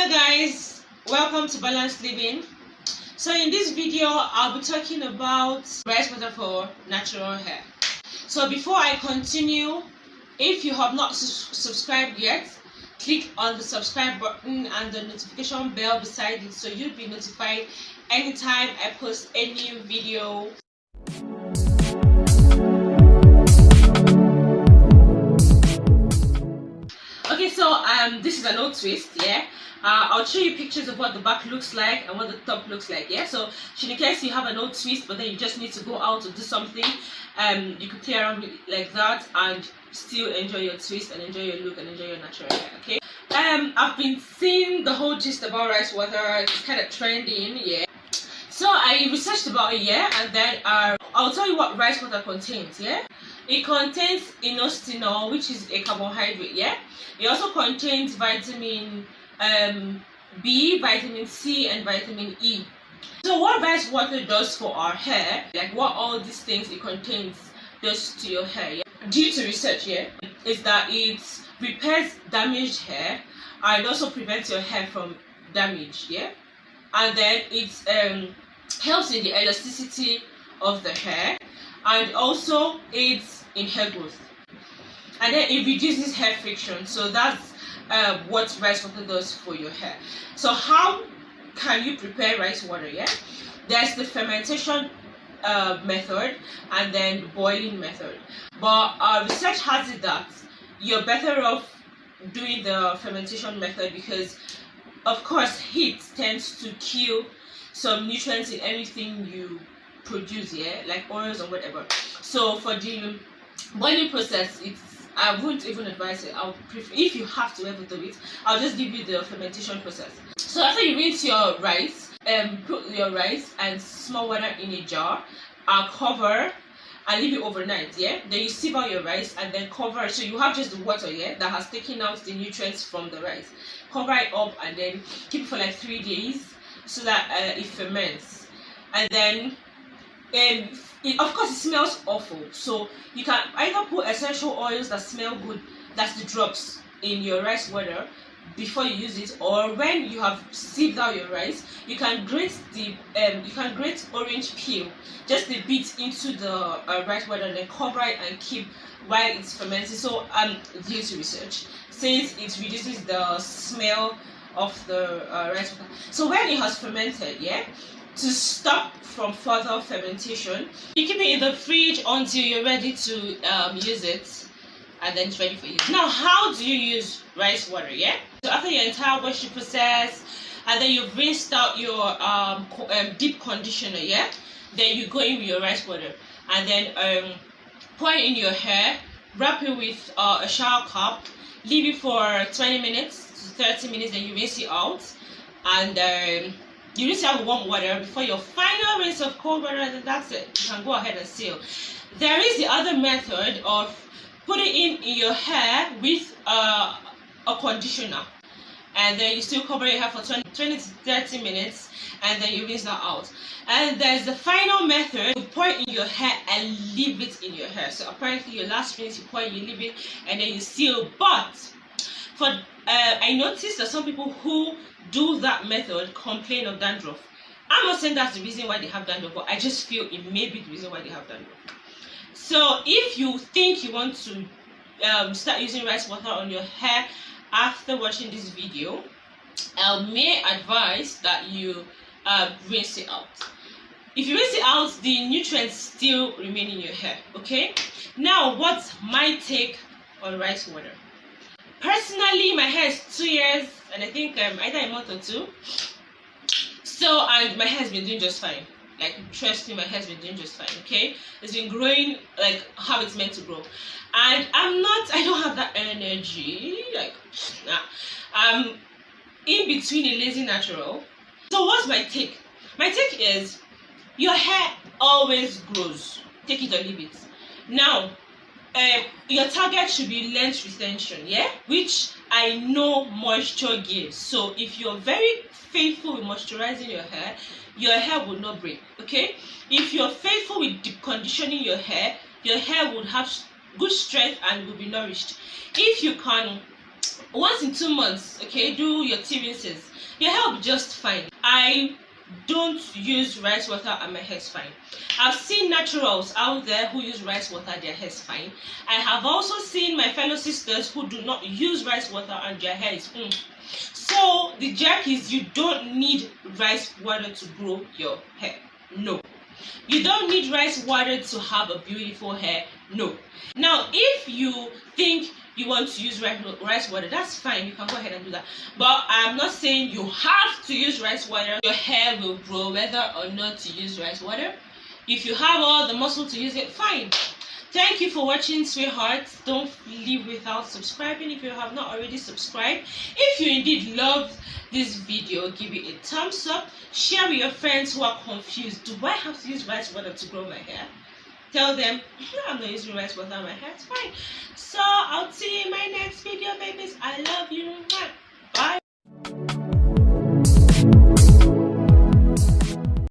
Hello guys, welcome to Balanced Living. So in this video I'll be talking about rice water for natural hair. So before I continue, if you have not subscribed yet, click on the subscribe button and the notification bell beside it so you'll be notified anytime I post a new video. Okay, so this is an old twist, yeah. I'll show you pictures of what the back looks like and what the top looks like, yeah. So in case you have an old twist but then you just need to go out to do something, you could play around with it like that and still enjoy your twist and enjoy your look and enjoy your natural hair. Okay. I've been seeing the whole gist about rice water. It's kind of trending, yeah. So I researched about it, yeah, and then I'll tell you what rice water contains, yeah. It contains inositol, which is a carbohydrate, yeah. It also contains vitamin B, vitamin C, and vitamin E. So what rice water does for our hair, like what all these things it contains does to your hair, yeah? Due to research, yeah, is that it repairs damaged hair and also prevents your hair from damage, yeah. And then it helps in the elasticity of the hair and also aids in hair growth. And then it reduces hair friction. So that's what rice water does for your hair. So how can you prepare rice water? Yeah, there's the fermentation method and then the boiling method. But research has it that you're better off doing the fermentation method because, of course, heat tends to kill some nutrients in anything you produce, yeah, like oils or whatever. So for the boiling process, I wouldn't even advise it. I'll prefer, if you have to ever do it, I'll just give you the fermentation process. So after you rinse your rice, put your rice and small water in a jar, cover and leave it overnight, yeah. Then you sieve out your rice and then cover, so you have just the water, yeah, that has taken out the nutrients from the rice. Cover it up and then keep it for like 3 days so that it ferments. And then of course it smells awful, so you can either put essential oils that smell good, that's the drops, in your rice water before you use it, or when you have sieved out your rice, you can grate the orange peel, just a bit, into the rice water and then cover it and keep while it's fermenting. So due to research says it reduces the smell of the rice water. So when it has fermented, yeah, to stop from further fermentation, you keep it in the fridge until you're ready to use it, and then it's ready for use. Now, how do you use rice water? Yeah, so after your entire washing process, and then you've rinsed out your deep conditioner, yeah, then you go in with your rice water and then pour it in your hair, wrap it with a shower cap, leave it for 20 minutes to 30 minutes, then you rinse it out, and you rinse it out with warm water before your final rinse of cold water, and then that's it. You can go ahead and seal. There is the other method of putting in your hair with a conditioner, and then you still cover your hair for 20 to 30 minutes, and then you rinse that out. And there's the final method: you pour it in your hair and leave it in your hair. So apparently your last rinse, you pour it, you leave it, and then you seal. But for I noticed that some people who do that method complain of dandruff. I'm not saying that's the reason why they have dandruff, but I just feel it may be the reason why they have dandruff. So if you think you want to start using rice water on your hair after watching this video, I may advise that you rinse it out. If you rinse it out, the nutrients still remain in your hair. Okay, now what's my take on rice water? Personally, my hair is 2 years and I think either a month or two. So, and my hair has been doing just fine. Like, trust me, my hair has been doing just fine, okay? It's been growing like how it's meant to grow. And I don't have that energy. Like, nah. I'm in between a lazy natural. So what's my take? My take is, your hair always grows. Take it or leave it. Now, your target should be length retention, yeah, which I know moisture gives. So if you're very faithful with moisturizing your hair will not break. Okay, if you're faithful with deep conditioning your hair would have good strength and will be nourished. If you can once in 2 months, okay, do your tea rinses. Your hair will be just fine. I don't use rice water and my hair is fine. I've seen naturals out there who use rice water, their hair is fine. I have also seen my fellow sisters who do not use rice water and their hair is So the jerk is, you don't need rice water to grow your hair. No. You don't need rice water to have a beautiful hair. No. Now, if you think you want to use rice water, that's fine. You can go ahead and do that. But I'm not saying you have to use rice water. Your hair will grow whether or not to use rice water. If you have all the muscle to use it, fine. Thank you for watching, sweethearts. Don't leave without subscribing if you have not already subscribed. If you indeed love this video, give it a thumbs up. Share with your friends who are confused. Do I have to use rice water to grow my hair? Tell them, no, I'm not using rice water on my hair. It's fine. So I'll see you in my next video, babies. I love you. Bye.